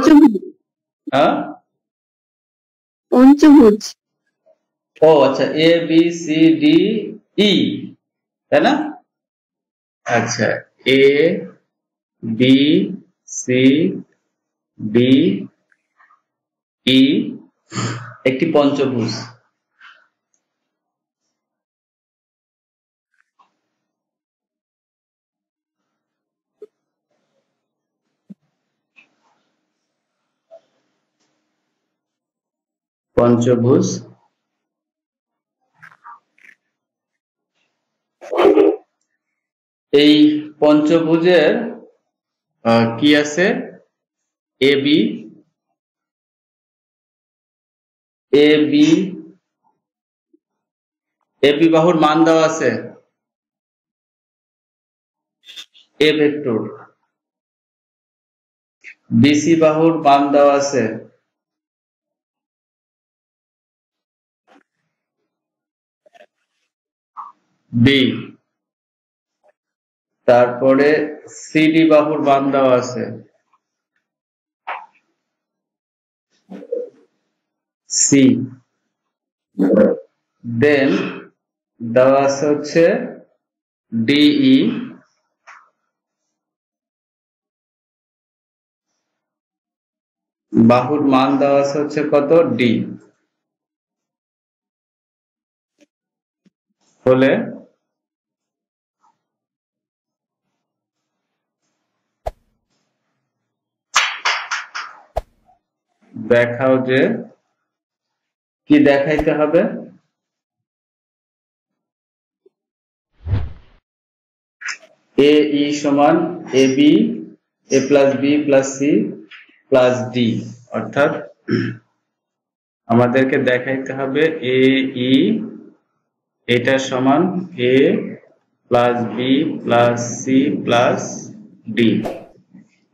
পঞ্চভুজ। হ্যাঁ, পঞ্চভুজ। ও আচ্ছা, A B C D E, তাই না? আচ্ছা, A B C D E একটি পঞ্চভুজ। পঞ্চভুজ এই পঞ্চভুজের কি আছে? এ B, A B A B বাহুর মান দেওয়া আছে এ ভেক্টর, বিসি বাহুর মান দেওয়া আছে বি, তারপরে সিডি বাহুর মান দেওয়া আছে সি, দেন দেওয়া আছে হচ্ছে ডিই, বাহুর মান দেওয়া আছে হচ্ছে কত? ডি। হলে দেখাও যে কি দেখাইতে হবে? এ ই সমান A B A plus B plus C plus D, অর্থাৎ আমাদেরকে দেখাইতে হবে এ ই এটা সমান A plus B plus C plus D,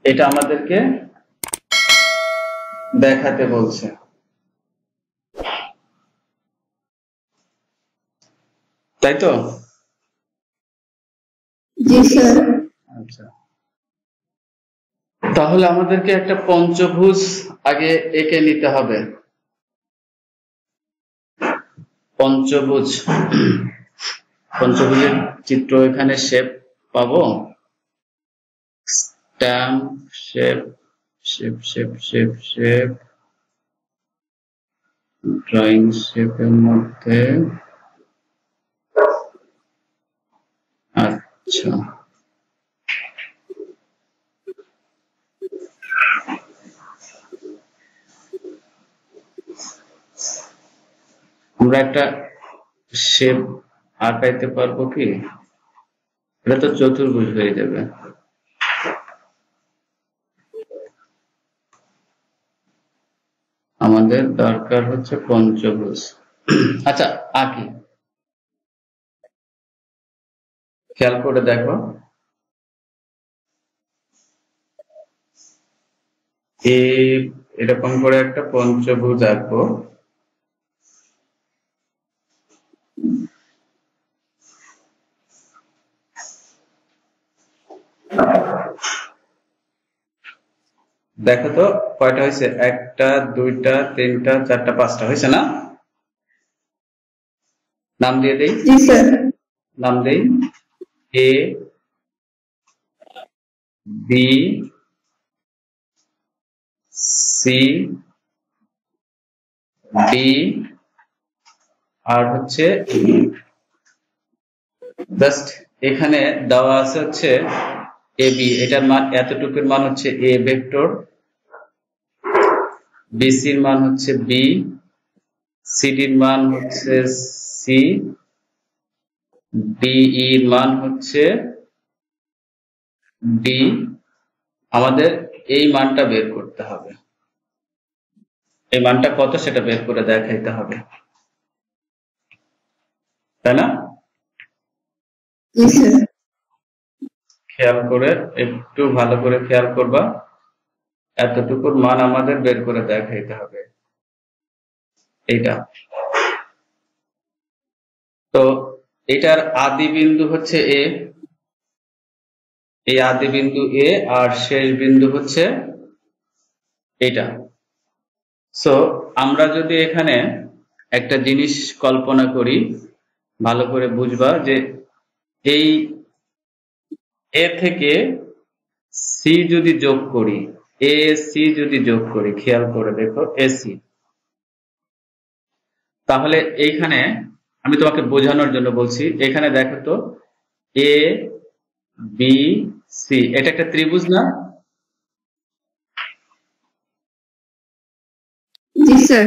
এটা আমাদেরকে দেখাতে বলছে, তাই তো? জি স্যার। আচ্ছা, তাহলে আমাদেরকে একটা পঞ্চভুজ আগে এঁকে নিতে হবে। পঞ্চভুজ, পঞ্চভুজের চিত্র এখানে শেপ পাবো, stamp shape, shape shape shape shape, drawing শেপের মধ্যে। আচ্ছা, আমরা একটা শেপ আঁকাইতে পারবো কি? এটা তো চতুর্ভুজ হয়ে যাবে। আমাদের দরকার হচ্ছে পঞ্চভুজ। আচ্ছা, আঁকি, খেয়াল করে দেখো, এরকম করে একটা পঞ্চভুজ আঁকবো। দেখো তো কয়টা হয়েছে? একটা, দুইটা, তিনটা, চারটা, পাঁচটা হয়েছে না? নাম দিয়ে দেই, নাম দেই এ বি সি ডি আর হচ্ছে জাস্ট এখানে দেওয়া আছে হচ্ছে এ বি, এটার মান এতটুকুর মান হচ্ছে এ ভেক্টর, বিসির মান হচ্ছে বি, সিডির মান হচ্ছে সি, ডিইর মান হচ্ছে ডি। আমাদের এই মানটা বের করতে হবে, এই মানটা কত সেটা বের করে দেখাইতে হবে, তাই না? খেয়াল করে, একটু ভালো করে খেয়াল করবা, এতটুকুর মান আমাদের বের করে দেখাইতে হবে। এইটা তো, এটার আদি বিন্দু হচ্ছে এ, এই আদি বিন্দু এ আর শেষ বিন্দু হচ্ছে এটা। সো আমরা যদি এখানে একটা জিনিস কল্পনা করি, ভালো করে বুঝবা যে এই এ থেকে সি যদি যোগ করি, এ সি যদি যোগ করি, খেয়াল করে দেখো এসি, তাহলে এইখানে আমি তোমাকে বোঝানোর জন্য বলছি, এখানে দেখো তো এ বি সি, এটা একটা ত্রিভুজ না? জি স্যার।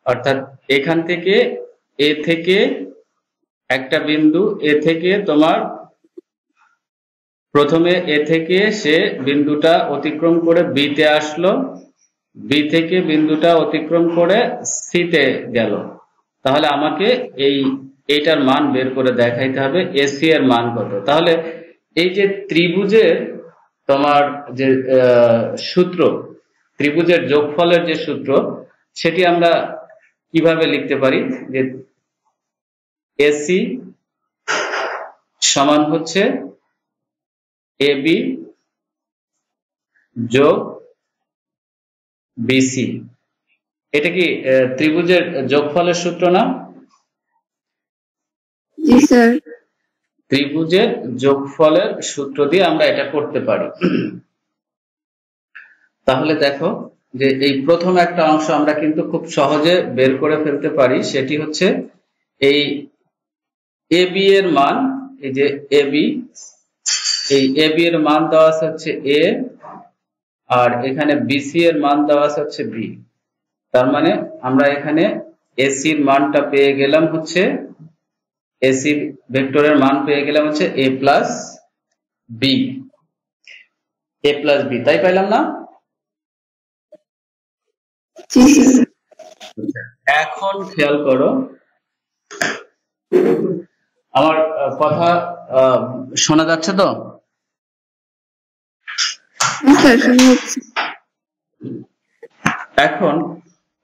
অর্থাৎ এখান থেকে এ থেকে একটা বিন্দু, এ থেকে তোমার প্রথমে এ থেকে সে বিন্দুটা অতিক্রম করে বি তে আসলো, বি থেকে বিন্দুটা অতিক্রম করে সি তে গেল। তাহলে আমাকে এইটার মান বের করে দেখাইতে হবে এসি এর মান কত। তাহলে এই যে ত্রিভুজের তোমার যে সূত্র, ত্রিভুজের যোগফলের যে সূত্র, সেটি আমরা কিভাবে লিখতে পারি? যে এসি সমান হচ্ছে এবি যোগ বিসি। এটা কি ত্রিভুজের যোগফলের সূত্র না? জি স্যার। ত্রিভুজের যোগফলের সূত্র দিয়ে আমরা এটা করতে পারি। তাহলে দেখো যে এই প্রথম একটা অংশ আমরা কিন্তু খুব সহজে বের করে ফেলতে পারি, সেটি হচ্ছে এই এবি এর মান, এই যে এবি, এই এবি এর মান দেওয়া আছে হচ্ছে এ, আর এখানে বিসি এর মান দেওয়া আছে হচ্ছে বি। তার মানে আমরা এখানে এসি এর মানটা পেয়ে গেলাম হচ্ছে, এসি ভেক্টরের মান পেয়ে গেলাম হচ্ছে A plus B, A plus B, তাই পাইলাম না? জি স্যার। এখন খেয়াল করো, আমার কথা শোনা যাচ্ছে তো? হ্যাঁ স্যার, শোনা যাচ্ছে। এখন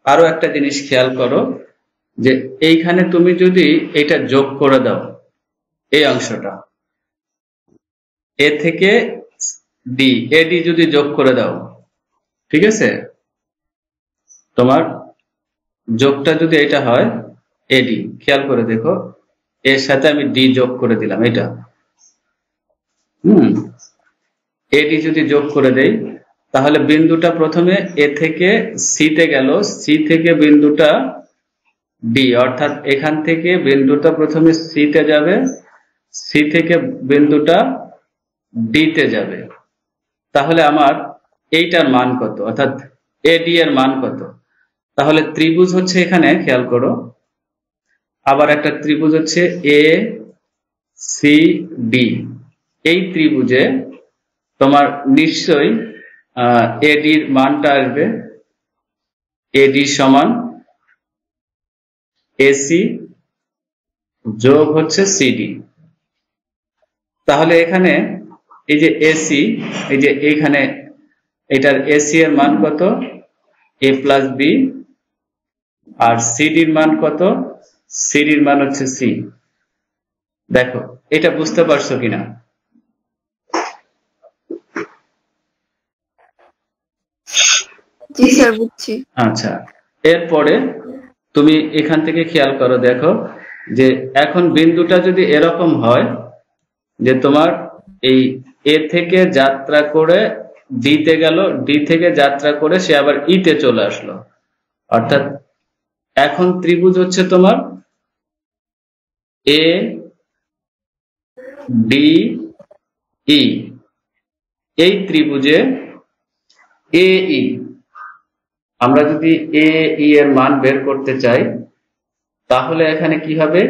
আরো একটা জিনিস খেয়াল করো, যে এইখানে তুমি যদি এটা যোগ করে দাও, এই অংশটা এ থেকে ডি, এডি যদি যোগ করে দাও, ঠিক আছে, তোমার যোগটা যদি এটা হয় এডি, খেয়াল করে দেখো এর সাথে আমি ডি যোগ করে দিলাম, এটা এডি যদি যোগ করে দেই, তাহলে বিন্দুটা প্রথমে এ থেকে সি তে গেল, সি থেকে বিন্দুটা ডি, অর্থাৎ এখান থেকে বিন্দুটা প্রথমে সি তে যাবে, সি থেকে বিন্দুটা ডি তে যাবে। তাহলে আমার এইটার মান কত, অর্থাৎ এডি এর মান কত? তাহলে ত্রিভুজ হচ্ছে এখানে খেয়াল করো, আবার একটা ত্রিভুজ হচ্ছে এ সি ডি, এই ত্রিভুজে তোমার নিশ্চয়ই এডির মানটা আসবে এডি সমান এসি যোগ হচ্ছে সিডি। তাহলে এখানে এই যে এসি, এই যে এইখানে এটার এসি এর মান কত? এ প্লাস বি। আর সিডির মান কত? সিডির মান হচ্ছে সি। দেখো এটা বুঝতে পারছো কিনা? জি স্যার, বুঝছি। আচ্ছা, এরপরে তুমি এখান থেকে খেয়াল করো, দেখো যে এখন বিন্দুটা যদি এরকম হয় যে তোমার এই এ থেকে যাত্রা করে ডি তে গেল, ডি থেকে যাত্রা করে সে আবার ই তে চলে আসলো, অর্থাৎ এখন ত্রিভুজ হচ্ছে তোমার এ ডি ই, এই ত্রিভুজে এ ই, আমরা যদি এ ই এর মান বের করতে চাই, তাহলে এখানে কি হবে?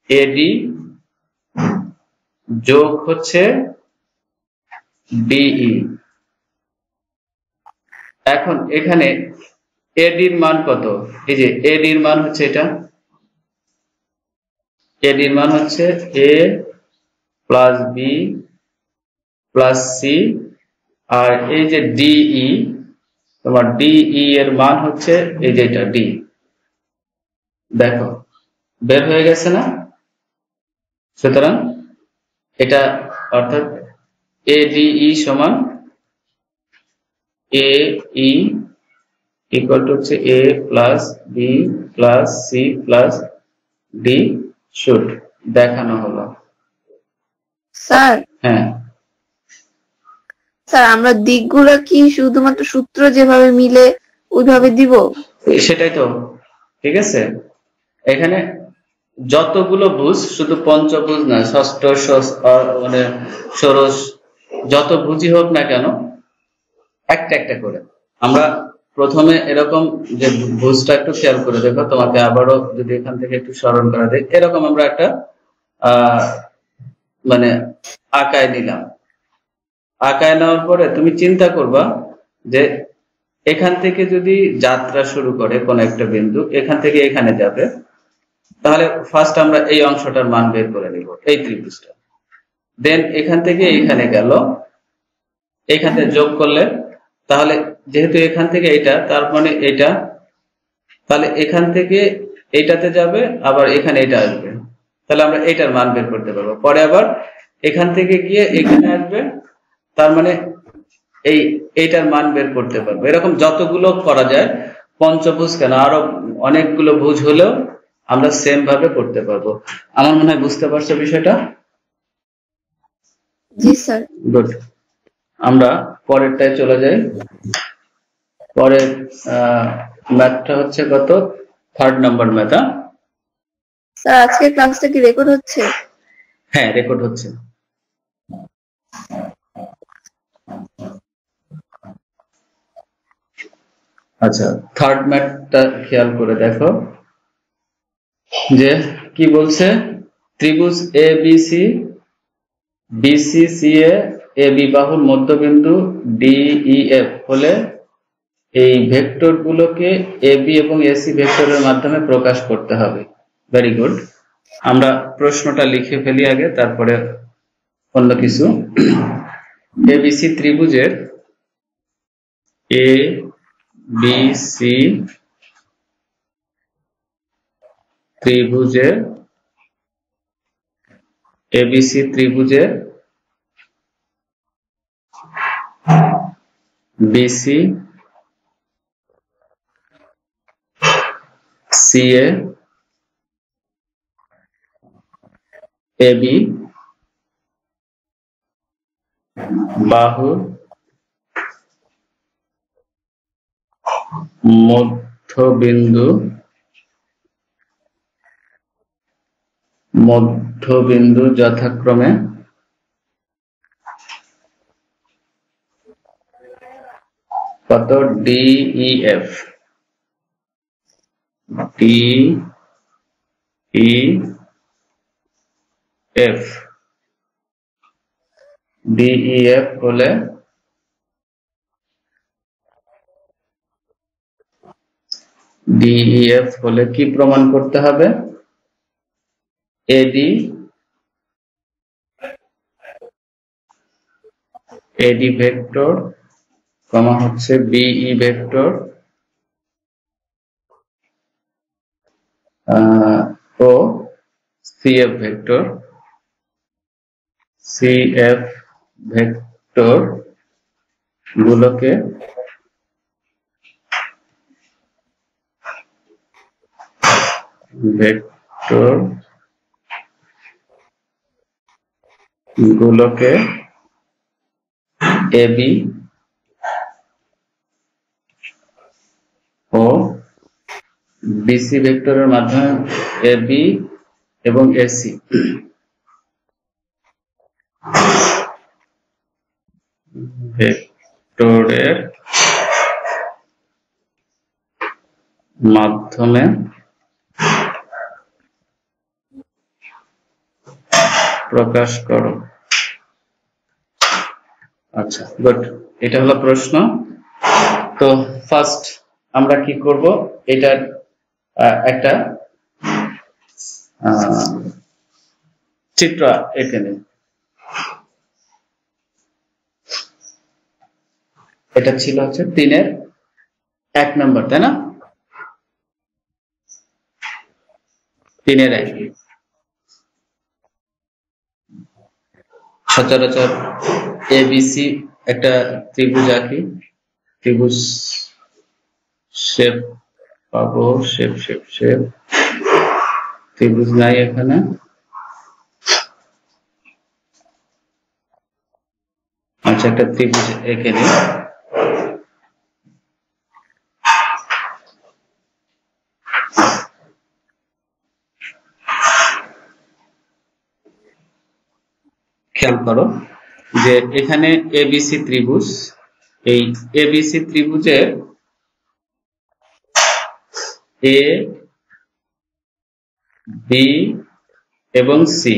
এডি যোগ হচ্ছে ডিই। এখন এখানে এডির মান কত? এই যে এডির মান হচ্ছে এটা, এডির মান হচ্ছে A plus B plus C, আর এই যে ডিই, তোমার ডিই এর মান হচ্ছে এই যে এটা ডি। দেখো বের হয়ে গেছে না? সুতরাং এটা অর্থাৎ এডিই সমান এ ই ইকুয়াল টু হচ্ছে A plus B plus C plus D should দেখানো হলো। স্যার হ্যাঁ স্যার আমরা দিকগুলো কি শুধুমাত্র সূত্র যেভাবে মিলে ওইভাবে দিব? সেটাই তো, ঠিক আছে। এখানে যতগুলো ভুজ, শুধু পঞ্চভুজ না, ষষ্ঠ মানে ষোড়শ, যত ভুজই হোক না কেন, একটা একটা করে আমরা প্রথমে এরকম যে ভুজটা একটু খেয়াল করে দেখো, তোমাকে আবারও যদি এখান থেকে একটু স্মরণ করা দেয়, এরকম আমরা একটা মানে আঁকায় নিলাম। আঁকায় নেওয়ার পরে তুমি চিন্তা করবা যে এখান থেকে যদি যাত্রা শুরু করে কোন একটা বিন্দু, এখান থেকে এখানে যাবে, তাহলে ফার্স্ট আমরা এই অংশটার মান বের করে নিব, এই ত্রিভুজটা। দেন এখান থেকে এইখানে গেল, এইখানে যোগ করলে, তাহলে যেহেতু এখান থেকে এইটা, তার মানে এইটা, তাহলে এখান থেকে এইটাতে যাবে, আবার এখানে এটা আসবে, তাহলে আমরা এইটার মান বের করতে পারবো। পরে আবার এখান থেকে গিয়ে এখানে আসবে, তার মানে এইটার মান বের করতে পারবো। এরকম যতগুলো করা যায়, পঞ্চভুজ কেন, আরো অনেকগুলো ভুজ হলেও আমরা সেম ভাবে করতে পারবো। আমার মনে হয় বুঝতে পারছো বিষয়টা। জি স্যার। গুড, আমরা পরেরটায় চলে যাই। পরের ম্যাথটা হচ্ছে কত, 3rd নাম্বার ম্যাথ। স্যার আজকের ক্লাসটা কি রেকর্ড হচ্ছে? হ্যাঁ রেকর্ড হচ্ছে। আচ্ছা, 3rd ম্যাথটা খেয়াল করে দেখো যে কি বলছে। ত্রিভুজ A B C, BC C A B বাহুর মধ্যবিন্দু ডিইএফ হলে এই ভেক্টর গুলোকে এ বি এবং এসি ভেক্টরের মাধ্যমে প্রকাশ করতে হবে। ভেরি গুড, আমরা প্রশ্নটা লিখে ফেলি আগে, তারপরে অন্য কিছু। এবিসি ত্রিভুজের এ বি সি ত্রিভুজের এবিসি ত্রিভুজের বিসি সি এ বি বাহু মধ্যবিন্দু যথাক্রমে কত, ডিইএফ ডিইএফ হলে কি প্রমাণ করতে হবে? এডি ভেক্টর কমা হচ্ছে বিই ভেক্টর ও সিএফ ভেক্টর গুলোকে এবি ও বিসি ভেক্টরের মাধ্যমে এবি এবং এসি ভেক্টরের মাধ্যমে প্রকাশ করো। আচ্ছা গুড, এটা হলো প্রশ্ন। তো ফার্স্ট আমরা কি করব, এটার একটা চিত্র এঁকে নিই। এটা ছিল হচ্ছে 3-এর 1 নম্বর, তাই না? 3-এর 1 সচরাচর এবিসি একটা ত্রিভুজ আঁকি। ত্রিভুজ শেপ পাবো, শেপ শেপ শেপ, ত্রিভুজ নাই এখানে। আচ্ছা, একটা ত্রিভুজ এঁকে নিই। খেয়াল করো যে এখানে এবিসি ত্রিভুজ, এই এবিসি ত্রিভুজের এ, বি এবং সি,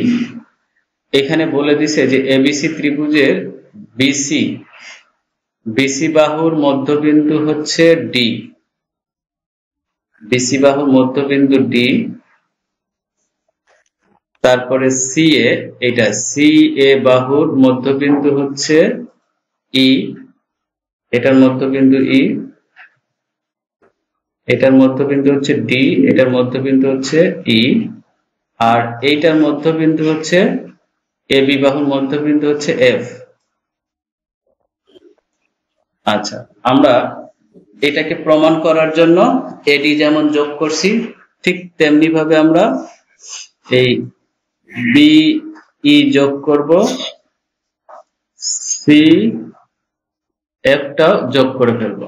এখানে বলে দিছে যে এবিসি ত্রিভুজের বিসি, বিসি বাহুর মধ্যবিন্দু হচ্ছে ডি, বিসি বাহুর মধ্যবিন্দু ডি। তারপরে সি এ, এটা সি এ বাহুর মধ্যবিন্দু হচ্ছে ই, এটার মধ্যবিন্দু ই, এটার মধ্যবিন্দু হচ্ছে ডি, এটার মধ্যবিন্দু হচ্ছে ই, আর এইটার মধ্যবিন্দু হচ্ছে এ বি বাহুর মধ্যবিন্দু হচ্ছে এফ। আচ্ছা, আমরা এটাকে প্রমাণ করার জন্য এডি যেমন যোগ করছি, ঠিক তেমনি ভাবে আমরা এই বি ই যোগ করব, সি এফ টাও যোগ করে ফেলবো।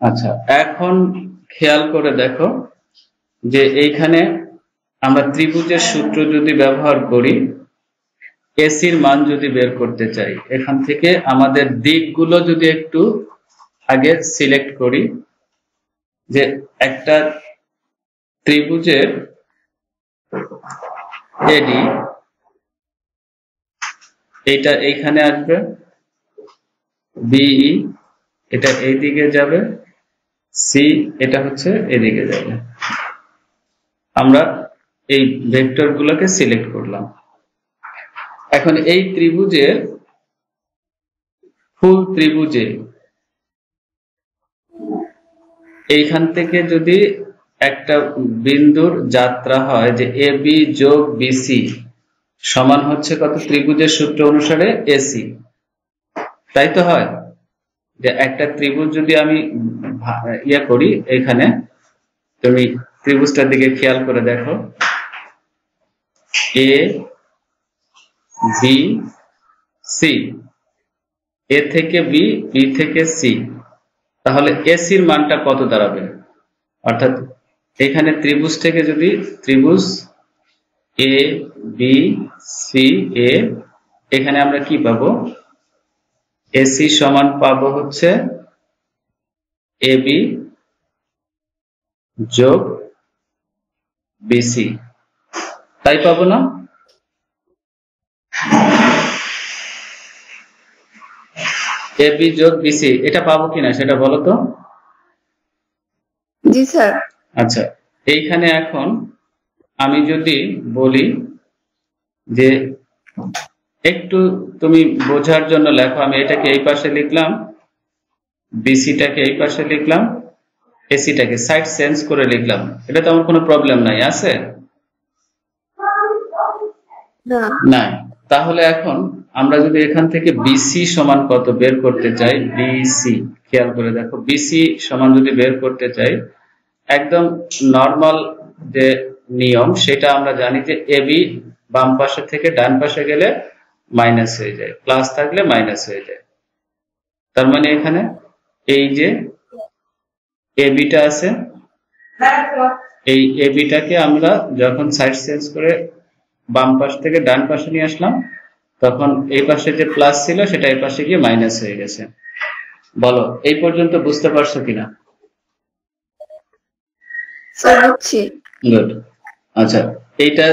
আচ্ছা, এখন খেয়াল করে দেখো যে এইখানে আমরা ত্রিভুজের সূত্র যদি ব্যবহার করি, এসির মান যদি বের করতে চাই, এখান থেকে আমাদের দিকগুলো যদি একটু আগে সিলেক্ট করি, যে একটা ত্রিভুজের এডি, এটা এইখানে আসবে, বিই এটা এই দিকে যাবে, সি এটা হচ্ছে এদিকে যাবে। আমরা এই ভেক্টর গুলোকে সিলেক্ট করলাম। এখন এই ত্রিভুজের ফুল ত্রিভুজে এইখান থেকে যদি একটা বিন্দুর যাত্রা হয় যে এ বি যোগ বিসি সমান হচ্ছে কত, ত্রিভুজের সূত্র অনুসারে এসি, তাই তো হয়? যে একটা ত্রিভুজ যদি আমি ইয়ে করি, এখানে তুমি ত্রিভুজটার দিকে খেয়াল করে দেখো, এ বি সি, এ থেকে বি, বি থেকে সি, তাহলে এসির মানটা কত দাঁড়াবে? অর্থাৎ এখানে ত্রিভুজ থেকে যদি ত্রিভুজ এ বি সি এ, এখানে আমরা কি পাবো? এসি সমান পাবো হচ্ছে এ বি যোগ বিসি, তাই পাবো না? এ বি যোগ বিসি এটা পাবো কিনা সেটা বলো তো। জি স্যার। আচ্ছা, এইখানে এখন আমি যদি বলি যে একটু তুমি বোঝার জন্য লেখো, আমি এটাকে এই পাশে লিখলাম, বিসিটাকে এই পাশে লিখলাম, এসিটাকে সাইড চেঞ্জ করে লিখলাম, এটা তো আমার কোনো প্রবলেম নাই, আছে? নাই। তাহলে এখন আমরা যদি এখান থেকে বিসি সমান কত বের করতে চাই, বিসি খেয়াল করে দেখো, বিসি সমান যদি বের করতে চাই, একদম নরমাল যে নিয়ম সেটা আমরা জানি যে এবি বাম পাশে থেকে ডান পাশে গেলে মাইনাস হয়ে যায়, প্লাস থাকলে মাইনাস হয়ে যায়। তার মানে এখানে এই যে এবিটা আছে, এই এবিটাকে আমরা যখন সাইড চেঞ্জ করে বাম পাশ থেকে ডান পাশে নিয়ে আসলাম, তখন এই পাশে যে প্লাস ছিল সেটা এই পাশে গিয়ে মাইনাস হয়ে গেছে। বলো এই পর্যন্ত বুঝতে পারছো কিনা? গুড। আচ্ছা, এইটা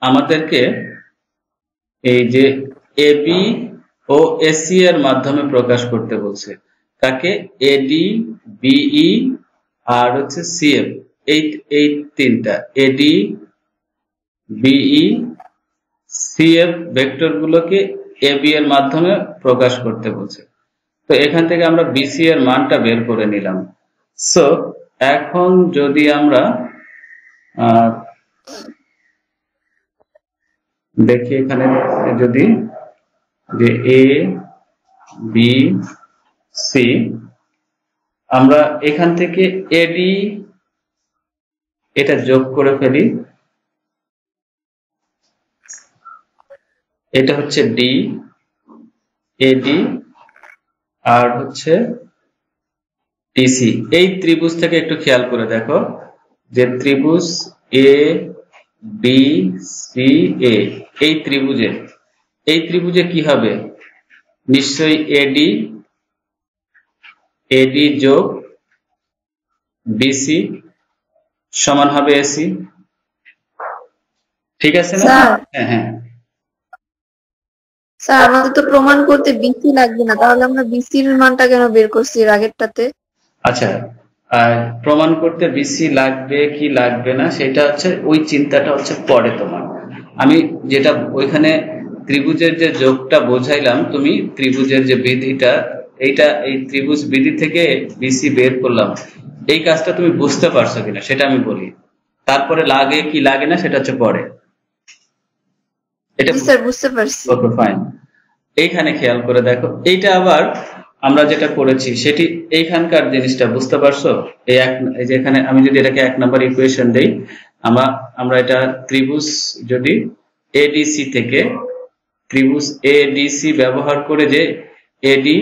আমাদেরকে এই যে এবি ও এসি এর মাধ্যমে প্রকাশ করতে বলছে, তাকে এডি বিই আর হচ্ছে সিএফ, এই তিনটা এডি বিই সিএফ ভেক্টর গুলোকে এবি এর মাধ্যমে প্রকাশ করতে বলছে। তো এখান থেকে আমরা বিসি এর মানটা বের করে নিলাম। সো এখন যদি আমরা দেখি এখানে যদি যে এ বি সি, আমরা এখান থেকে এডি এটা যোগ করে ফেলি, এটা হচ্ছে ডি, এডি আর হচ্ছে ডিসি। এই ত্রিভুজ থেকে একটু খেয়াল করে দেখো যে ত্রিভুজ এ বি সি এ, এই ত্রিভুজে কি হবে? নিশ্চয়ই এডি, এডি যোগ বিসি সমান হবে এসি। ঠিক আছে না? স্যার হ্যাঁ হ্যাঁ স্যার আমাদের তো প্রমাণ করতে বিসি লাগবে না, তাহলে আমরা বিসির মানটা কেন বের করছি এর আগেরটাতে? আচ্ছা, প্রমাণ করতে বিসি লাগবে কি লাগবে না সেটা হচ্ছে ওই চিন্তাটা হচ্ছে পরে তোমার। আমি যেটা ওইখানে ত্রিভুজের যে যোগটা বোঝাইলাম, তুমি ত্রিভুজের যে বিধিটা, এই ত্রিভুজ বিধি থেকে বিসি বের করলাম, এই কাজটা তুমি বুঝতে পারছো কিনা সেটা আমি বলি। তারপরে লাগে কি লাগে না সেটা হচ্ছে পরে। এটা স্যার বুঝতে পারছি। Okay fine. এইখানে খেয়াল করে দেখো, এইটা আবার আমরা যেটা করেছি সেটি এইখানকার জিনিসটা বুঝতে পারছো? এই যে এখানে আমি যদি এটাকে 1 নম্বর ইকুয়েশন দেই, আমরা এটা ত্রিভুজ যদি এডিসি থেকে ত্রিভুজ এডিসি ব্যবহার করে যে এডি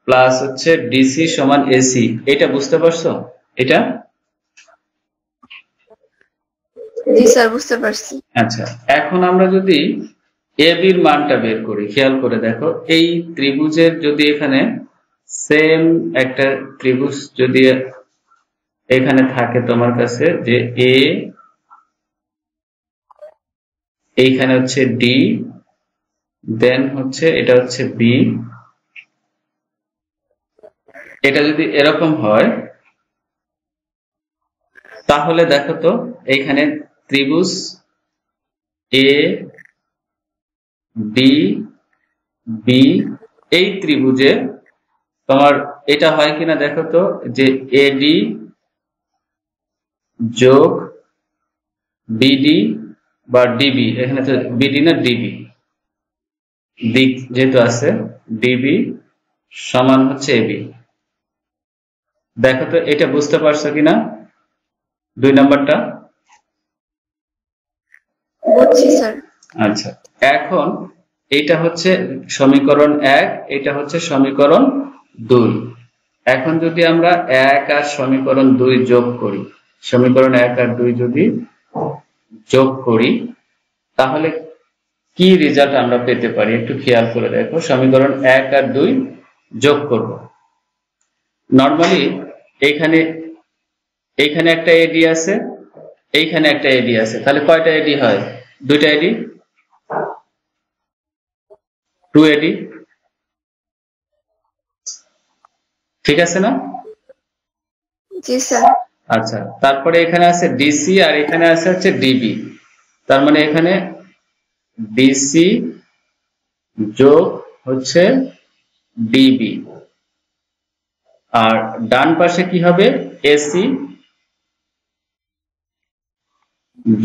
প্লাস হচ্ছে ডিসি সমান এসি, এটা বুঝতে পারছো? এটা জি স্যার বুঝতে পারছি। আচ্ছা, এখন আমরা যদি এবির মানটা বের করি, খেয়াল করে দেখো এই ত্রিভুজের যদি এখানে সেম একটা ত্রিভুজ যদি এখানে থাকে তোমার কাছে, যে এ এইখানে হচ্ছে ডি, দেন হচ্ছে এটা হচ্ছে বি, এটা যদি এরকম হয় তাহলে দেখো তো এইখানে ত্রিভুজ এ ডি বি, এই ত্রিভুজে তোমার এটা হয় কিনা দেখো তো, যে এডি যোগ বিডি বা ডিবি, এখানে তো বিডি না ডিবি, দিক যেহেতু আছে, ডিবি সমান হচ্ছে এবি। দেখো তো এটা বুঝতে পারছো কিনা 2 নাম্বারটা? বুঝছি স্যার। আচ্ছা, এখন এইটা হচ্ছে সমীকরণ 1, এটা হচ্ছে সমীকরণ 2। এখন যদি আমরা 1 আর সমীকরণ 2 যোগ করি, সমীকরণ 1 আর 2 যদি যোগ করি তাহলে কি রেজাল্ট আমরা পেতে পারি একটু খেয়াল করে দেখো। সমীকরণ 1 আর 2 যোগ করব, নরমালি এইখানে একটা এডি আছে, এইখানে একটা এডি আছে, তাহলে কয়টা এডি হয়? 2টা এডি, 2 এডি, ঠিক আছে না? জি স্যার। আচ্ছা, তারপরে এখানে আছে ডিসি আর এখানে আছে হচ্ছে ডিবি, তার মানে এখানে ডিসি যোগ হচ্ছে ডিবি, আর ডান পাশে কি হবে? এসি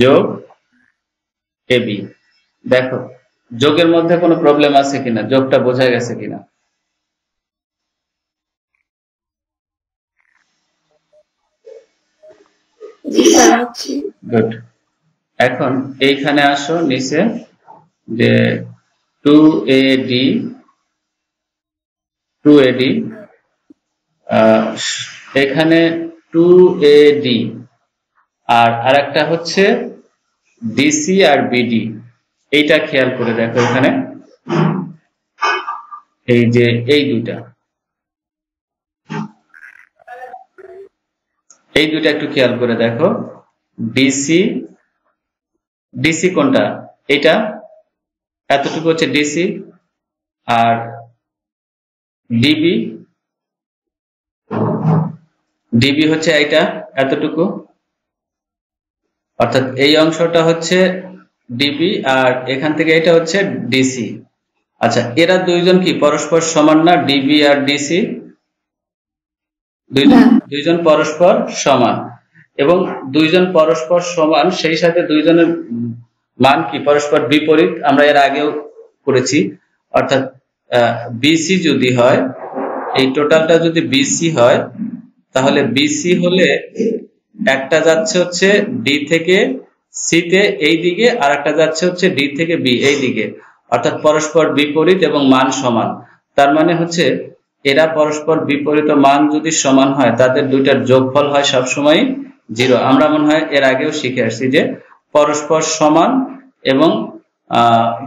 যোগ এবি। দেখো যোগের মধ্যে কোনো প্রবলেম আছে কিনা, যোগটা বোঝা গেছে কিনা? জি স্যার বুঝছি। গুড। এখন এইখানে আসো নিচে, যে 2AD এখানে 2AD আর আরেকটা হচ্ছে ডিসি আর বিডি, এইটা খেয়াল করে দেখো এখানে, এই যে এই দুইটা একটু খেয়াল করে দেখো। ডিসি কোনটা? এটা এতটুকু হচ্ছে ডিসি, আর ডিবি হচ্ছে এইটা এতটুকু, অর্থাৎ এই অংশটা হচ্ছে ডিবি আর এখান থেকে এটা হচ্ছে ডিসি। আচ্ছা, এরা দুইজন কি পরস্পর সমান না? ডিবি আর ডিসি দুইজন পরস্পর সমান, এবং দুইজন পরস্পর সমান সেই সাথে দুইজনের মান কি পরস্পর বিপরীত, আমরা এর আগেও করেছি। অর্থাৎ বিসি যদি হয় এই টোটালটা যদি বিসি হয় তাহলে বিসি হলে একটা যাচ্ছে হচ্ছে ডি থেকে সি তে এই দিকে, আর একটা যাচ্ছে হচ্ছে ডি থেকে বি এই দিকে, অর্থাৎ পরস্পর বিপরীত এবং মান সমান। তার মানে হচ্ছে এরা পরস্পর বিপরীত মান যদি সমান হয় তাদের দুইটার যোগফল হয় সবসময় 0। আমরা মনে হয় এর আগেও শিখে আসছি যে পরস্পর সমান এবং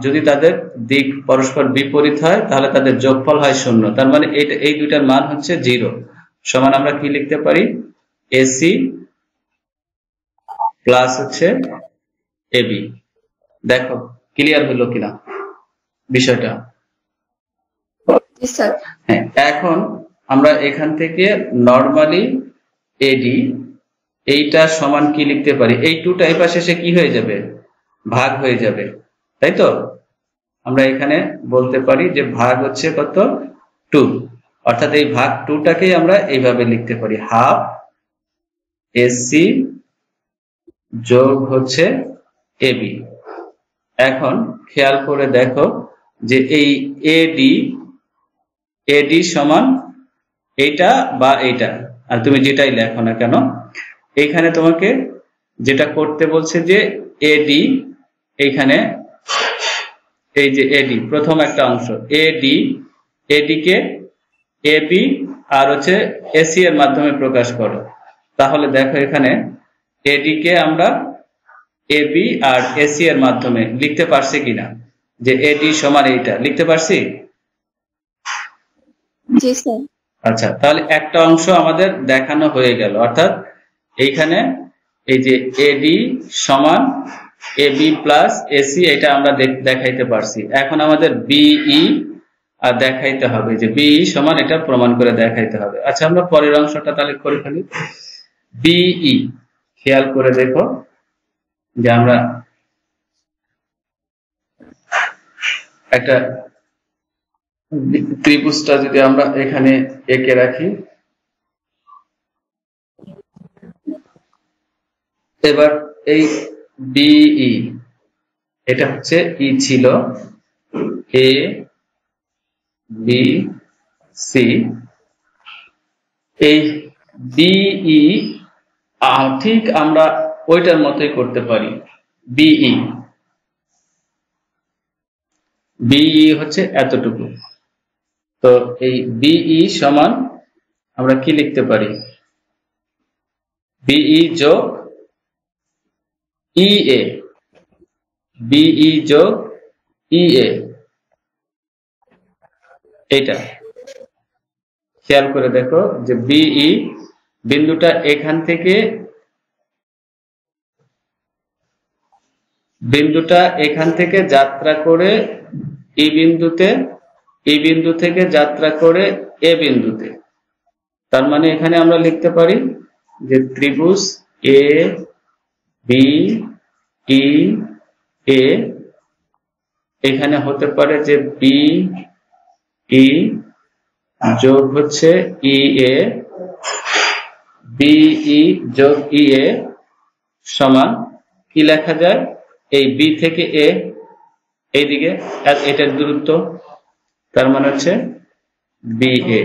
যদি তাদের দিক পরস্পর বিপরীত হয় তাহলে তাদের যোগফল হয় 0। তার মানে এই দুইটার মান হচ্ছে 0। সমান আমরা কি লিখতে পারি, এসি প্লাস হচ্ছে এবি। দেখো ক্লিয়ার হলো কিনা বিষয়টা? জি স্যার। হ্যাঁ, এখন আমরা এখান থেকে নরমালি এডি এইটা সমান কি লিখতে পারি, এই টুটা এই পাশে এসে কি হয়ে যাবে, ভাগ হয়ে যাবে, তাই তো? আমরা এখানে বলতে পারি যে ভাগ হচ্ছে কত, 2। অর্থাৎ এই ভাগ 2টাকেই আমরা এইভাবে লিখতে পারি, হাফ এসি যোগ হচ্ছে এবি। এখন খেয়াল করে দেখো যে এই এডি সমান এইটা বা এইটা, আর তুমি যেটাই লেখো না কেন, এইখানে তোমাকে যেটা করতে বলছে যে এডি, এইখানে এই যে এডি প্রথম একটা অংশ এডি কে এবি আর হচ্ছে এসি এর মাধ্যমে প্রকাশ করো। তাহলে দেখো এখানে এডি কে আমরা এবি আর এসি এর মাধ্যমে লিখতে পারছি কিনা, যে এডি সমান এইটা লিখতে পারছি? জি স্যার। আচ্ছা, তাহলে একটা অংশ আমাদের দেখানো হয়ে গেল, অর্থাৎ এইখানে এই যে এডি সমান এবি প্লাস এসি এটা আমরা দেখাইতে পারছি। এখন আমাদের বিই আর দেখাইতে হবে, যে বিই সমান এটা প্রমাণ করে দেখাইতে হবে। আচ্ছা, আমরা পরের অংশটা তাহলে করে ফেলি। বিই খেয়াল করে দেখো যে আমরা একটা ত্রিভুজটা যদি আমরা এখানে এঁকে রাখি, এবার এই বিই এটা হচ্ছে ই ছিল, এ বি সি। এই বিই ঠিক আমরা ওইটার মতোই করতে পারি। বিই হচ্ছে এতটুকু। তো এই বিই সমান আমরা কি লিখতে পারি, বিই যোগ ইএ, বিই যোগ ইএ। এইটা খেয়াল করে দেখো যে বিই বিন্দুটা এখান থেকে যাত্রা করে এই বিন্দু থেকে যাত্রা করে এ বিন্দুতে। তার মানে এখানে আমরা লিখতে পারি যে ত্রিভুজ এ বি ই এ, এখানে হতে পারে যে বি ই যোগ হচ্ছে ই এ, বিই যোগ ই এ সমান কি লেখা যায়, এই বি থেকে এ এইদিকে এটার দূরত্ব, তার মানে হচ্ছে বি এ।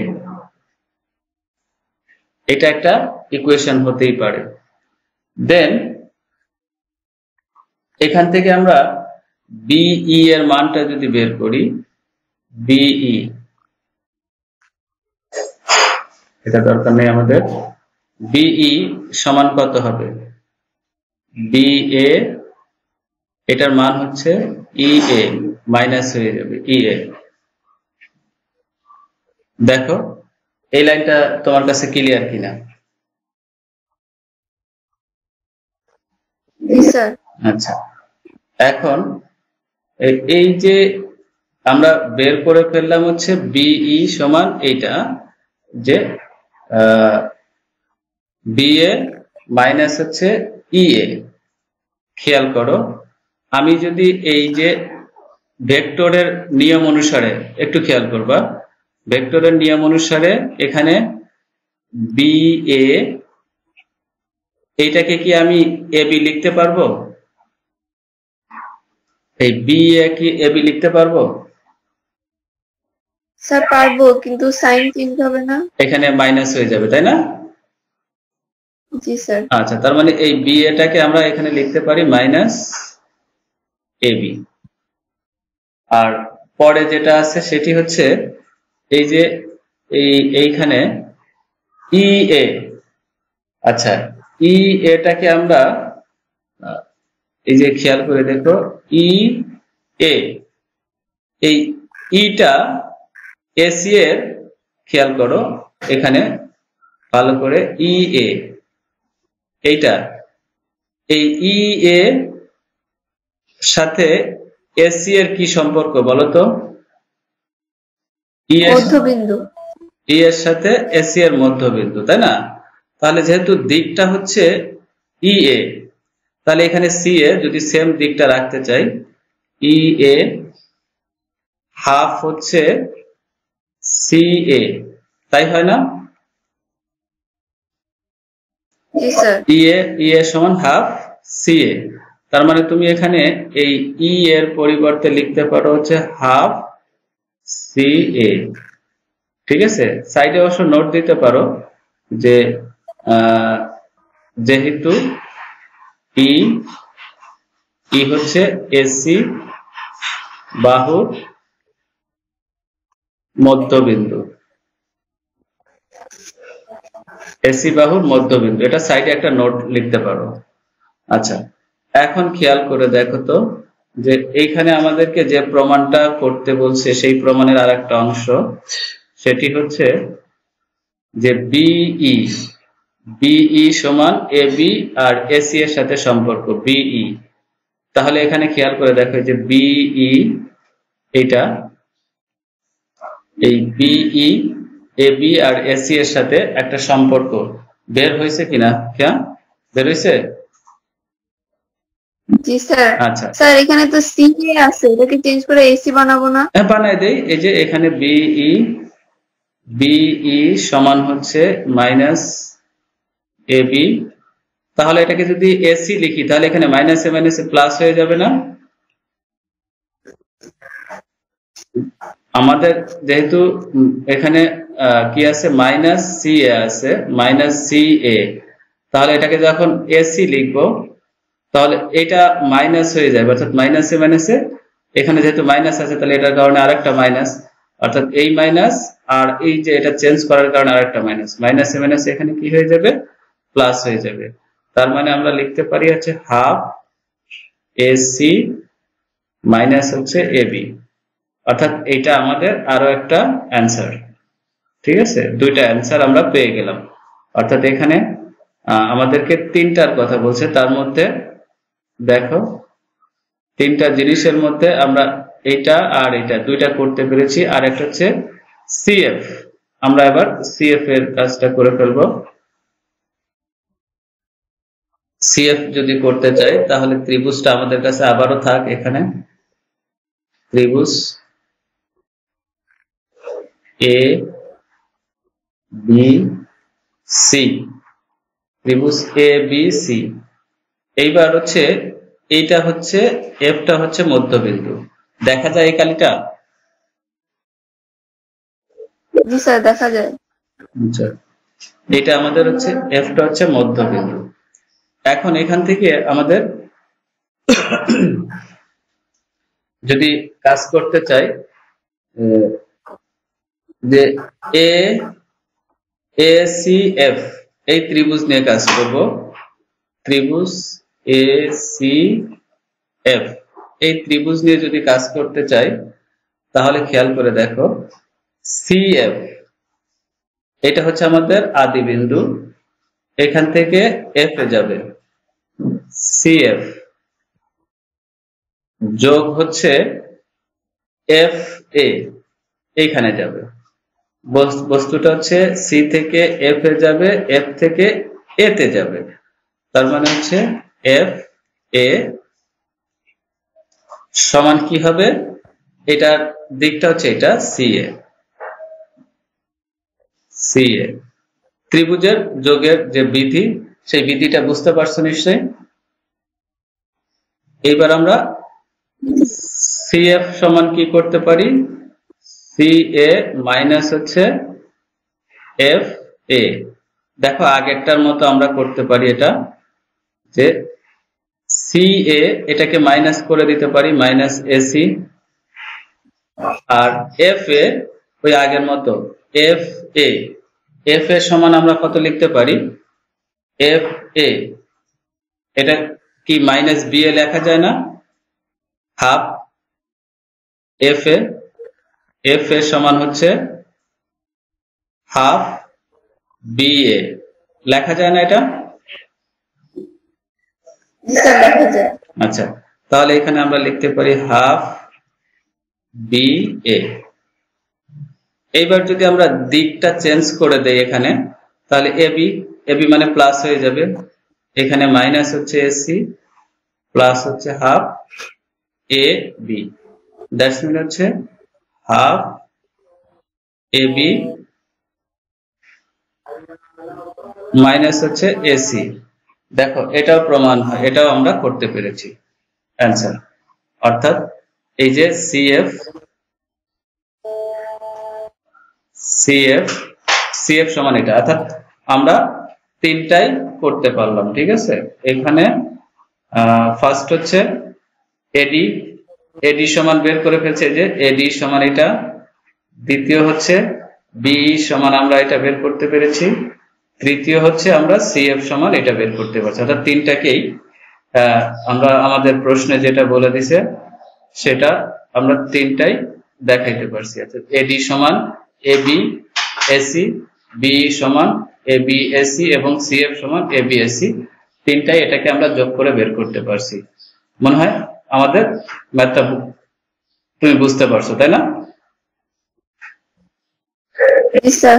এটা একটা ইকুয়েশন হতেই পারে। দেন এখান থেকে আমরা বিই এর মানটা যদি বের করি, বিই এটা দরকার নেই আমাদের, বিই সমান কত হবে, বি এ এটার মান হচ্ছে ই এ, মাইনাস হয়ে যাবে ই এ। দেখো এই লাইনটা তোমার কাছে ক্লিয়ার কিনা? আচ্ছা, এখন এই যে আমরা বের করে ফেললাম হচ্ছে বিই সমান এইটা, যে বি এ মাইনাস হচ্ছে ই এ। খেয়াল করো, আমি যদি এই যে ভেক্টরের নিয়ম অনুসারে, একটু খেয়াল করবা, ভেক্টরের নিয়ম অনুসারে এখানে বি এ এইটাকে কি আমি এ বি লিখতে পারবো? এই বি এ কি এ বি লিখতে পারবো? স্যার পারবো, কিন্তু সাইন চেঞ্জ হবে না। এখানে মাইনাস হয়ে যাবে, তাই না? জি স্যার। আচ্ছা, তার মানে এই বি এটাকে আমরা এখানে লিখতে পারি মাইনাস এ বি। আর পরে যেটা আছে সেটি হচ্ছে এই যে এইখানে ই এ। আচ্ছা, ই এটাকে আমরা এই যে খেয়াল করে দেখো, ই এ, এই ইটা এসি এর, খেয়াল করো এখানে ভালো করে, ই এ এইটা, এই ই এ সাথে এসি এর কি সম্পর্ক বলো তো? মধ্যবিন্দু। ই এর সাথে এসি এর মধ্যবিন্দু, তাই না? তাহলে যেহেতু দিকটা হচ্ছে ই এ, তাহলে এখানে সি এ যদি সেম দিকটা রাখতে চাই, ই এ হাফ হচ্ছে সি এ, তাই হয় না? জি স্যার। ই এ সমান হাফ সি এ। তার মানে তুমি এখানে এই ই এর পরিবর্তে লিখতে পারো হচ্ছে হাফ সি এ। ঠিক আছে, সাইডে অবশ্য নোট দিতে পারো যে যেহেতু ই হচ্ছে এসি বাহুর মধ্যবিন্দু, এসি বাহুর মধ্যবিন্দু, এটা সাইডে একটা নোট লিখতে পারো। আচ্ছা, এখন খেয়াল করে দেখো তো যে এইখানে আমাদেরকে যে প্রমাণটা করতে বলছে সেই প্রমাণের আর একটা অংশ, সেটি হচ্ছে যে বিই, বিই সমান এ বি আর এসি এর সাথে সম্পর্ক বিই। তাহলে এখানে খেয়াল করে দেখো যে বিই এটা, এই বিই এ বি আর এসি এর সাথে একটা সম্পর্ক বের হয়েছে কিনা? হ্যাঁ, বের হয়েছে। জি স্যার। আচ্ছা স্যার এখানে তো সি এ আছে, এটাকে চেঞ্জ করে এসি বানাবো না? হ্যাঁ, বানাই দেই। এই যে এখানে বিই সমান হচ্ছে মাইনাস এ বি। তাহলে এটাকে যদি এসি লিখি তাহলে এখানে মাইনাসে মাইনাসে প্লাস হয়ে যাবে না? আমাদের যেহেতু এখানে কি আছে, মাইনাস সি এ আছে, মাইনাস সি এ, তাহলে এটাকে যখন এসি লিখবো তাহলে এটা মাইনাস হয়ে যাবে, অর্থাৎ মাইনাসে মাইনাসে, এখানে যেহেতু মাইনাস আছে তাহলে এটার কারণে আরেকটা মাইনাস, অর্থাৎ এই মাইনাস আর এই যে এটা চেঞ্জ করার কারণে আরেকটা মাইনাস, মাইনাসে মাইনাসে এখানে কি হয়ে যাবে, প্লাস হয়ে যাবে। তার মানে আমরা লিখতে পারি হচ্ছে হাফ এসি মাইনাস হচ্ছে এবি, অর্থাৎ এটা আমাদের আরো একটা অ্যান্সার। ঠিক আছে, দুইটা অ্যান্সার আমরা পেয়ে গেলাম। অর্থাৎ এখানে আমাদেরকে তিনটার কথা বলছে, তার মধ্যে দেখো তিনটা জিনিসের মধ্যে আমরা এইটা আর এটা দুইটা করতে পেরেছি, আর একটা হচ্ছে সিএফ। আমরা এবার সিএফ এর কাজটা করে ফেলবো। সিএফ যদি করতে চাই তাহলে ত্রিভুজটা আমাদের কাছে আবারও থাক, এখানে ত্রিভুজ এ বি সি, ত্রিভুজ এ বি সি। এইবার হচ্ছে এইটা হচ্ছে এফটা হচ্ছে মধ্যবিন্দু, দেখা যায় এই কালিটা? জি স্যার, দেখা যায়। আচ্ছা, এটা আমাদের হচ্ছে এফটা হচ্ছে মধ্যবিন্দু। এখন এখান থেকে আমাদের যদি কাজ করতে চাই যে এ এ সি এফ, এই ত্রিভুজ নিয়ে কাজ করব। ত্রিভুজ এ সি এফ, এই ত্রিভুজ নিয়ে যদি কাজ করতে চাই তাহলে খেয়াল করে দেখো, সি এফ এটা হচ্ছে আমাদের আদি বিন্দু, এখান থেকে এফ এ যাবে, সি এফ যোগ হচ্ছে এফ এ এইখানে যাবে। বস্তুটা হচ্ছে সি থেকে এফ এ যাবে, এফ থেকে এ তে যাবে, তার মানে হচ্ছে এফ এ সমান কি হবে, এটার দিকটা হচ্ছে এটা সি এ। সি এ ত্রিভুজের যোগের যে বিধি, সেই বিধিটা বুঝতে পারছো নিশ্চয়ই। এইবার আমরা সিএফ সমান কি করতে পারি, সি এ মাইনাস হচ্ছে এফ এ। দেখো আগেরটার মতো আমরা করতে পারি এটা, যে সি এ এটাকে মাইনাস করে দিতে পারি, মাইনাস এসি, আর এফ এ ওই আগের মতো এফ এ। এফ এর সমান আমরা কত লিখতে পারি, এফ এ, এটা কি মাইনাস বি এ লেখা যায় না, হাফ এফ এ। এফ এর সমান হচ্ছে হাফ বি এ, লেখা যায় না এটা? স্যার দেখা যায়। আচ্ছা, তাহলে এখানে আমরা লিখতে পারি হাফ বি এ। এইবার যদি আমরা দিকটা চেঞ্জ করে দেই এখানে, তাহলে এবি, এবি মানে প্লাস হয়ে যাবে, এখানে মাইনাস হচ্ছে এসি, প্লাস হচ্ছে half A B, that's mean হচ্ছে হাফ এ বি মাইনাস হচ্ছে এসি। দেখো এটাও প্রমাণ হয়, এটাও আমরা করতে পেরেছি অ্যান্সার। অর্থাৎ এই যে সিএফ সিএফ সিএফ সমান এটা, অর্থাৎ আমরা তিনটাই করতে পারলাম। ঠিক আছে, এখানে ফার্স্ট হচ্ছে এডি, এডি সমান বের করে ফেলছে, যে এডি সমান এটা। দ্বিতীয় হচ্ছে বি সমান আমরা এটা বের করতে পেরেছি। তৃতীয় হচ্ছে আমরা সিএফ সমান এটা বের করতে পারছি। অর্থাৎ তিনটাকেই আমরা আমাদের প্রশ্নে যেটা বলে দিছে সেটা আমরা তিনটাই দেখাইতে পারছি। অর্থাৎ এডি সমান এ বি এসি, বি সমান এ বি এসি এবং সিএফ সমান এ বি এসি, তিনটাই এটাকে আমরা যোগ করে বের করতে পারছি। মনে হয় আমাদের ম্যাথটা তুমি বুঝতে পারছো, তাই না? জি স্যার।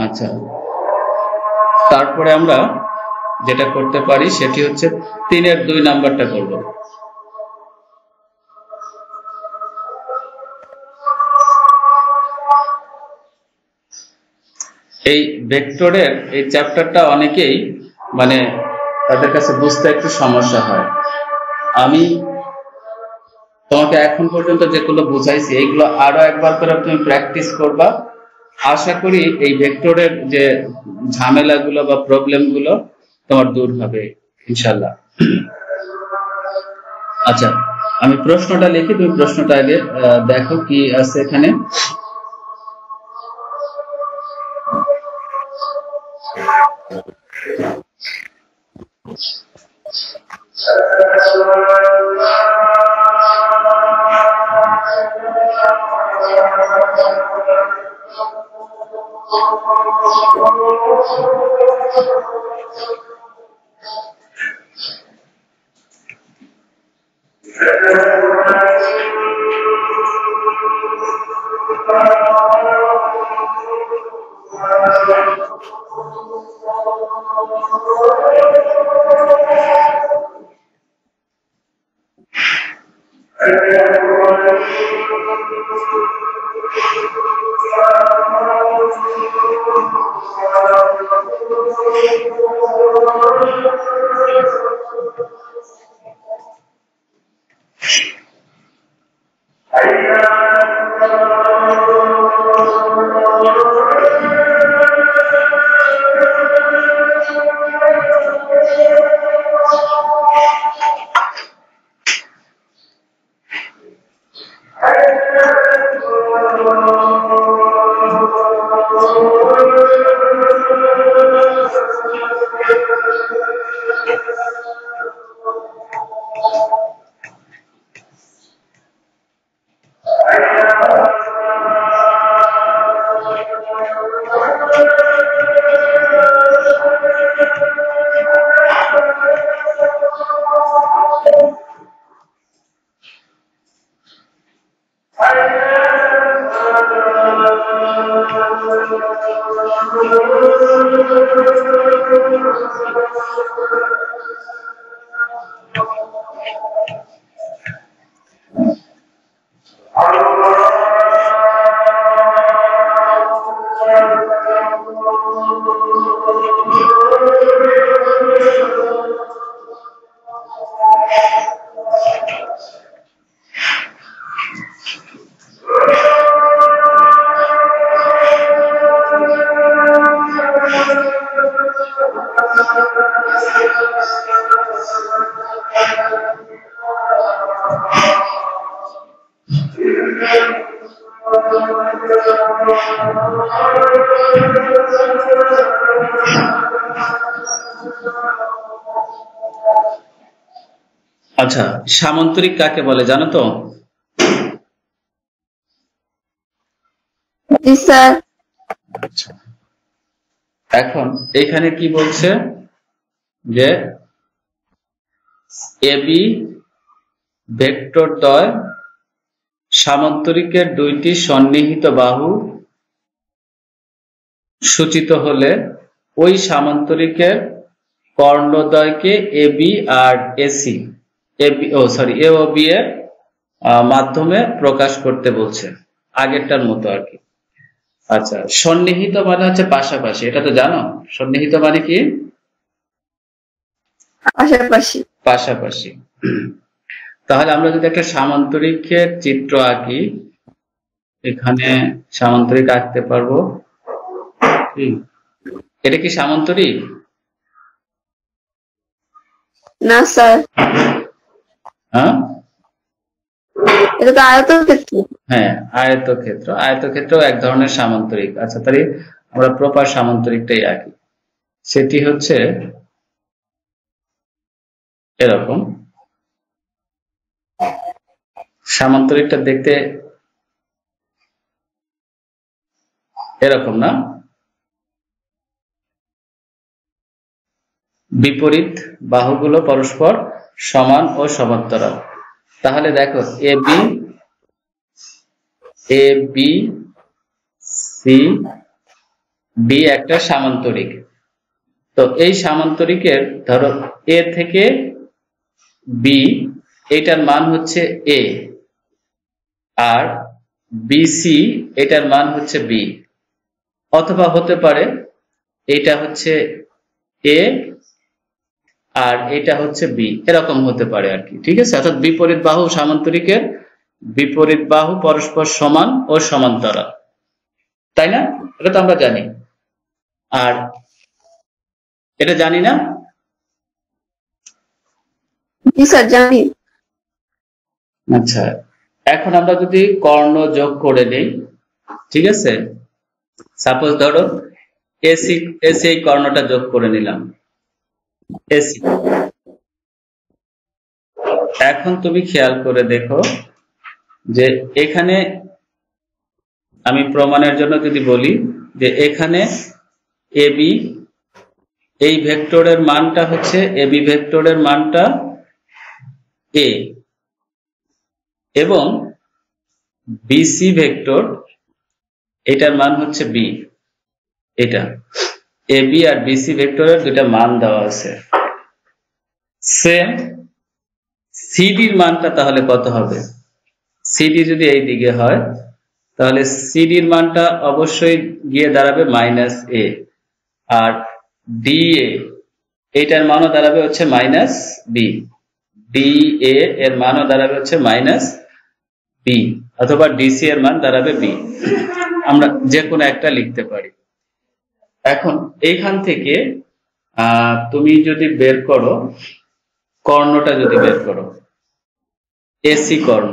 আচ্ছা, তারপরে আমরা যেটা করতে পারি সেটি হচ্ছে 3-এর 2 নাম্বারটা করব। এই ভেক্টরের এই চ্যাপ্টারটা অনেকেই মানে তাদের কাছে বুঝতে একটু সমস্যা হয়। আমি তোমাকে এখন পর্যন্ত যেগুলো বুঝাইছি এইগুলো আরো একবার করে তুমি প্র্যাকটিস করবা। আশা করি এই ভেক্টরের যে ঝামেলাগুলো বা প্রবলেমগুলো তোমার দূর হবে ইনশাআল্লাহ। আচ্ছা, আমি প্রশ্নটা লিখি, তুমি প্রশ্নটা আগে দেখো কি আছে এখানে। আচ্ছা, সামান্তরিক কাকে বলে জানো তো? জি স্যার। আচ্ছা, এখন এখানে কি বলছে যে এবি ভেক্টরদ্বয় সামান্তরিকের দুইটি সন্নিহিত বাহু সূচিত হলে ওই সামান্তরিকের কর্ণদ্বয়কে এবি আর এসি এ ও বি এর মাধ্যমে প্রকাশ করতে বলছে, আগেরটার মতো আর কি। আচ্ছা, সন্নিহিত মানে হচ্ছে পাশাপাশি, এটা তো জানো। সন্নিহিত মানে কি? পাশাপাশি। পাশাপাশি। তাহলে আমরা যদি একটা সামান্তরিকের চিত্র আঁকি, এখানে সামান্তরিক আঁকতে পারবো। এটা কি সামান্তরিক? না স্যার, হ্যাঁ, এটা তো আয়তক্ষেত্র। হ্যাঁ, আয়তক্ষেত্র। আয়তক্ষেত্র এক ধরনের সামান্তরিক। আচ্ছা, তাহলে আমরা প্রপার সামান্তরিকটাই আঁকি। সেটি হচ্ছে এরকম। সামান্তরিকটা দেখতে এরকম না? বিপরীত বাহুগুলো পরস্পর সমান ও সমান্তরাল। তাহলে দেখো এ বি সি ডি একটা সামান্তরিক। তো এই সামান্তরিকের ধরো এ থেকে বি, এটার মান হচ্ছে এ, আর বিসি এটার মান হচ্ছে বি। অথবা হতে পারে এটা হচ্ছে এ আর এটা হচ্ছে বি, এরকম হতে পারে আর কি। ঠিক আছে, অর্থাৎ বিপরীত বাহু সামান্তরিকের বিপরীত বাহু পরস্পর সমান ও সমান্তরাল, তাই না? এটা তো আমরা জানি। আর এটা জানি না? জি স্যার, জানি। আচ্ছা, এখন আমরা যদি কর্ণ যোগ করে দেই, ঠিক আছে, সাপোজ ধরো এসি এসি এই কর্ণটা যোগ করে নিলাম, এসি। এখন তুমি খেয়াল করে দেখো যে এখানে আমি প্রমাণের জন্য যদি বলি যে এখানে এবি, এই ভেক্টরের মানটা হচ্ছে এবি ভেক্টরের মানটা এ, এবং বিসি ভেক্টর এটার মান হচ্ছে বি। এটা এবি আর বিসি ভেক্টরের দুইটা মান দেওয়া আছে। সেম সিডির মানটা তাহলে কত হবে? সিডি যদি এই দিকে হয় তাহলে সিডির মানটা অবশ্যই গিয়ে দাঁড়াবে minus A, R D A এইটার মানও দাঁড়াবে হচ্ছে মাইনাস বি। ডি এ এর মানও দাঁড়াবে হচ্ছে মাইনাস বি, অথবা ডিসি এর মান দাঁড়াবে বি। আমরা যে কোনো একটা লিখতে পারি। এখন এইখান থেকে তুমি যদি বের করো কর্ণটা, যদি বের করো এসি কর্ণ,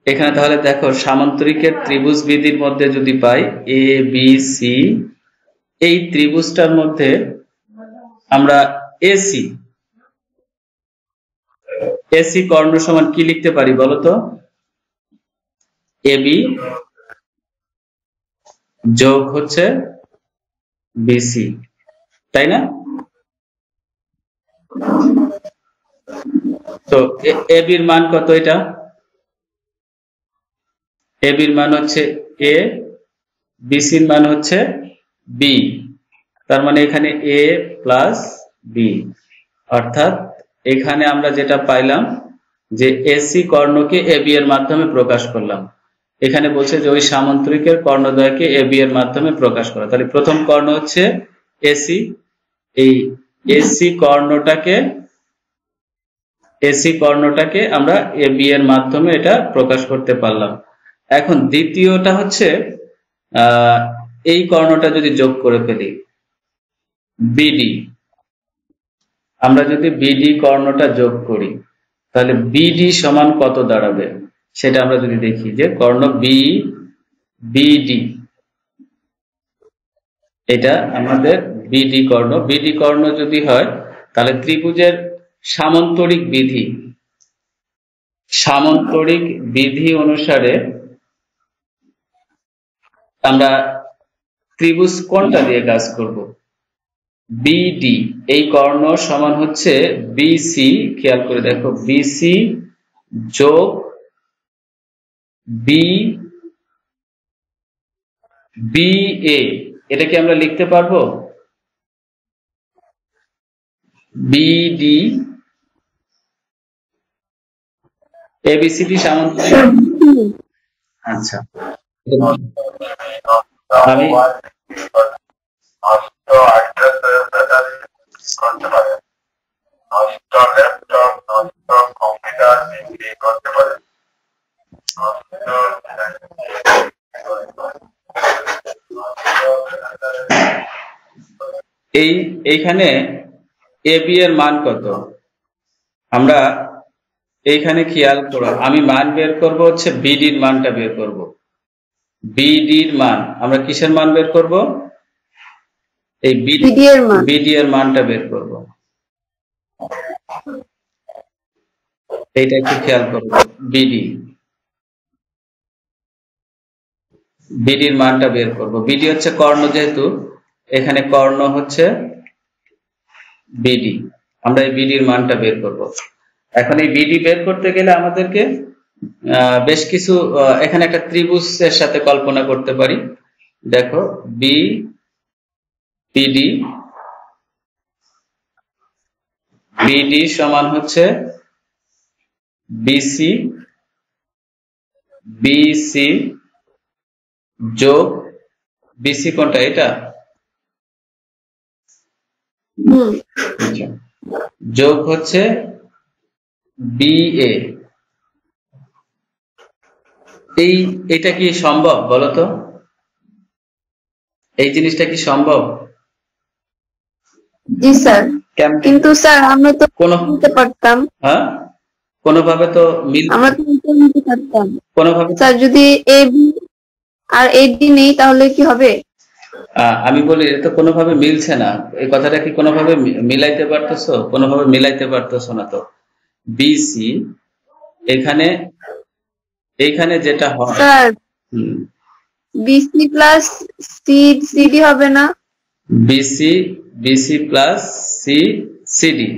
এখানে তাহলে দেখো সামান্তরিকের ত্রিভুজ বিধির মধ্যে যদি পাই এ বি সি, এই ত্রিভুজটার মধ্যে আমরা এসি এসি কর্ণ সমান কি লিখতে পারি বলতো? এবি যোগ হচ্ছে বিসি, তাই না? তো এবির মান কত? এটা এবির মান হচ্ছে এ, বিসির মান হচ্ছে বি। তার মানে এখানে এ প্লাস বি, অর্থাৎ এখানে আমরা যেটা পাইলাম যে এসি কর্ণকে এবি এর মাধ্যমে প্রকাশ করলাম। এখানে বলছে যে ওই সামান্তরিকের কর্ণদ্বয়কে এবি এর মাধ্যমে প্রকাশ করা। তাহলে প্রথম কর্ণ হচ্ছে এসি, এই এসি কর্ণটাকে আমরা এবি এর মাধ্যমে এটা প্রকাশ করতে পারলাম। এখন দ্বিতীয়টা হচ্ছে এই কর্ণটা যদি যোগ করে ফেলি বিডি, আমরা যদি বিডি কর্ণটা যোগ করি তাহলে বিডি সমান কত দাঁড়াবে সেটা আমরা যদি দেখি, যে কর্ণ বি বিডি, এটা আমাদের বিডি কর্ণ। বিডি কর্ণ যদি হয় তাহলে ত্রিভুজের সামান্তরিক বিধি অনুসারে আমরা ত্রিভুজ কোণটা দিয়ে কাজ করব। বিডি এই কর্ণ সমান হচ্ছে বিসি, খেয়াল করে দেখো, বিসি যোগ বিএ, এটা কি আমরা লিখতে পারবো? বিডি এবিসিডি সামান্তরিক। আচ্ছা, আমি এইখানে এবি এর মান কত? আমরা এইখানে খেয়াল করো, আমি মান বের করব হচ্ছে বিডির মানটা বের করব। বিডির মান আমরা কিসের মান বের করব? এই বিডি এর মানটা বের করব। এইটা একটু খেয়াল করব, বিডির মানটা বের করব। বিডি হচ্ছে কর্ণ, যেহেতু এখানে কর্ণ হচ্ছে বিডি, আমরা এই বিডির মানটা বের করব। এখন এই বিডি বের করতে গেলে আমাদেরকে বেশ কিছু এখানে একটা ত্রিভুজের সাথে কল্পনা করতে পারি। দেখো, বিডি সমান হচ্ছে বিসি যোগ বিসি কোনটা? এটা যোগ হচ্ছে বিএ। এটা কি সম্ভব বলো তো? এই জিনিসটা কি সম্ভব? জি স্যার, কিন্তু স্যার আমরা তো নিতে পারতাম। হ্যাঁ, কোনোভাবে তো আমরা তো নিতে পারতাম কোনোভাবে। স্যার, যদি এ বি আর এডি নেই তাহলে কি হবে? আমি বলি এটা তো কোনোভাবে মিলছে না। এই কথাটা কি কোনোভাবে মিলাইতে পারতেছো? কোনোভাবে মিলাইতে পারতেছো না তো। বিসি এইখানে যেটা হয় স্যার, বিসি প্লাস সিডি হবে না? BC plus CD,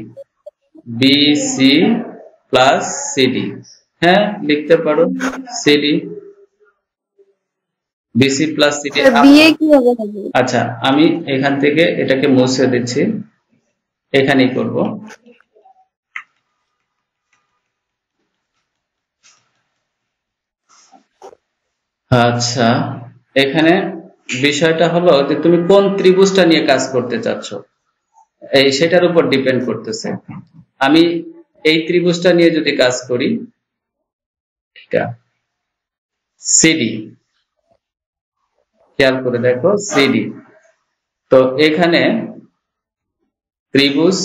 BC plus CD, হ্যাঁ লিখতে পারো। CD, BC plus CD. আচ্ছা, আমি এখান থেকে এটাকে মুছে দিচ্ছি, এখানেই করব। আচ্ছা, এখানে বিষয়টা হলো যে তুমি কোন ত্রিভুজটা নিয়ে কাজ করতে চাচ্ছ, সেটার উপর ডিপেন্ড করতেছে। আমি এই ত্রিভুজটা নিয়ে যদি কাজ করি, এটা সিডি, খেয়াল করে দেখো সিডি, তো এখানে ত্রিভুজ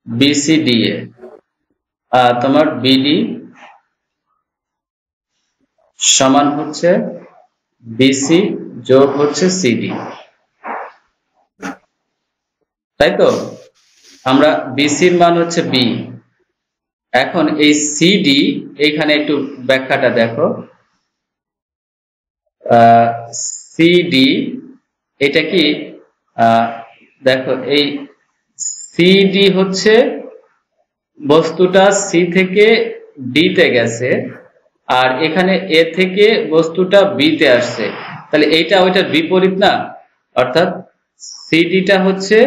বিসিডি এ তোমার বিডি সমান হচ্ছে বিসি যোগ হচ্ছে সিডি, তাই তো? আমরা বিসির মান হচ্ছে বি। এখন এই সিডি, এইখানে একটু ব্যাখ্যাটা দেখো, সিডি এটা কি দেখো, এই সিডি হচ্ছে বস্তুটা সি থেকে ডি তে গেছে, আর এখানে এ থেকে বস্তুটা বি তে আসছে, তাহলে এইটা ওইটার বিপরীত না? অর্থাৎ সিডিটা হচ্ছে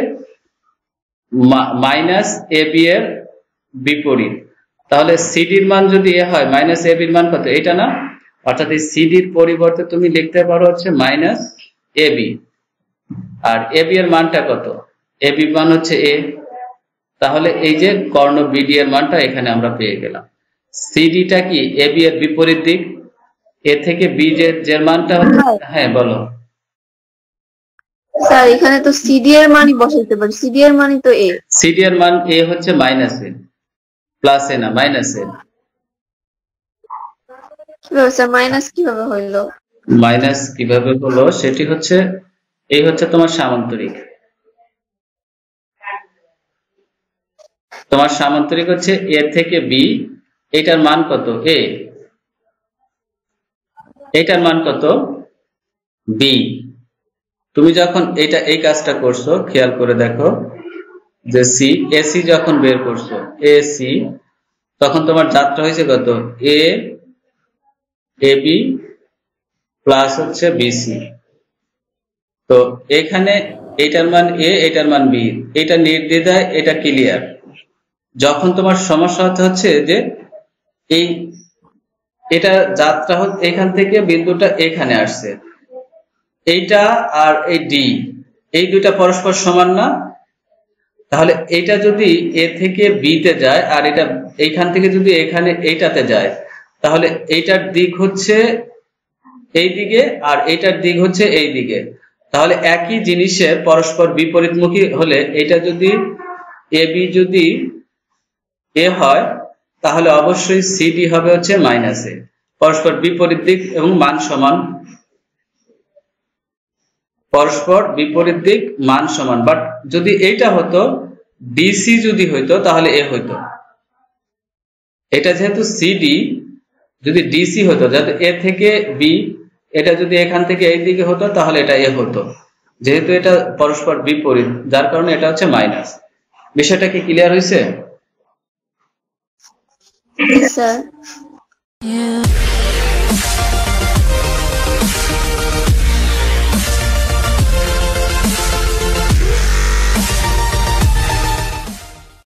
মাইনাস এ বি এর বিপরীত। তাহলে সিডির মান যদি এ হয়, মাইনাস এ বির মান কত? এটা না? অর্থাৎ এই সিডির পরিবর্তে তুমি লিখতে পারো হচ্ছে minus A B, R A B এর মানটা কত? এ বি মান হচ্ছে এ। তাহলে এই যে কর্ণ বিডি এর মানটা এখানে আমরা পেয়ে গেলাম। সিডিটা কি এ বি এর বিপরীত দিক, এ থেকে বি যে মানটা হচ্ছে। হ্যাঁ বলো স্যার, এখানে তো সিডি এর মানই বসাইতে পারি, সিডি এর মানই তো এ। সিডি এর মান এ হচ্ছে মাইনাস এ, প্লাস এ না, মাইনাস এ। কিভাবে স্যার মাইনাস কিভাবে হইলো? মাইনাস কিভাবে হলো সেটি হচ্ছে, এই হচ্ছে তোমার সামান্তরিক। তোমার সামান্তরিক হচ্ছে এ থেকে বি, এটার মান কত এ, এটার মান কত বি। তুমি যখন এই কাজটা করছো খেয়াল করে দেখো যে এসি যখন বের করছো এসি, তখন তোমার যাত্রা হয়েছে কত এ বি প্লাস হচ্ছে বিসি। তো এখানে এটার মান এ, এটার মান বি, এটা নির্দ্বিধায় এটা ক্লিয়ার। যখন তোমার সমস্যা হচ্ছে যে এই এটা যাত্রা হচ্ছে এখান থেকে বিন্দুটা এখানে আসছে, এইটা আর এই ডি, এই দুইটা পরস্পর সমান না? তাহলে এটা যদি এ থেকে বি তে যায় আর এটা এইখান থেকে যদি এখানে এইটাতে যায়, তাহলে এইটার দিক হচ্ছে এই দিকে আর এইটার দিক হচ্ছে এই দিকে। তাহলে একই জিনিসের পরস্পর বিপরীতমুখী হলে এটা যদি এ বি যদি এ হয়, তাহলে অবশ্যই সিডি হবে হচ্ছে মাইনাস এ, পরস্পর বিপরীত দিক এবং মান সমান, পরস্পর বিপরীত দিক মান সমান। বাট যদি এইটা হতো ডিসি যদি হইতো তাহলে এ হইতো, এটা যেহেতু সিডি যদি ডিসি হতো, যাতে এ থেকে বি, এটা যদি এখান থেকে এই দিকে হতো তাহলে এটা এ হতো, যেহেতু এটা পরস্পর বিপরীত যার কারণে এটা হচ্ছে মাইনাস। বিষয়টা কি ক্লিয়ার হয়েছে? স্যার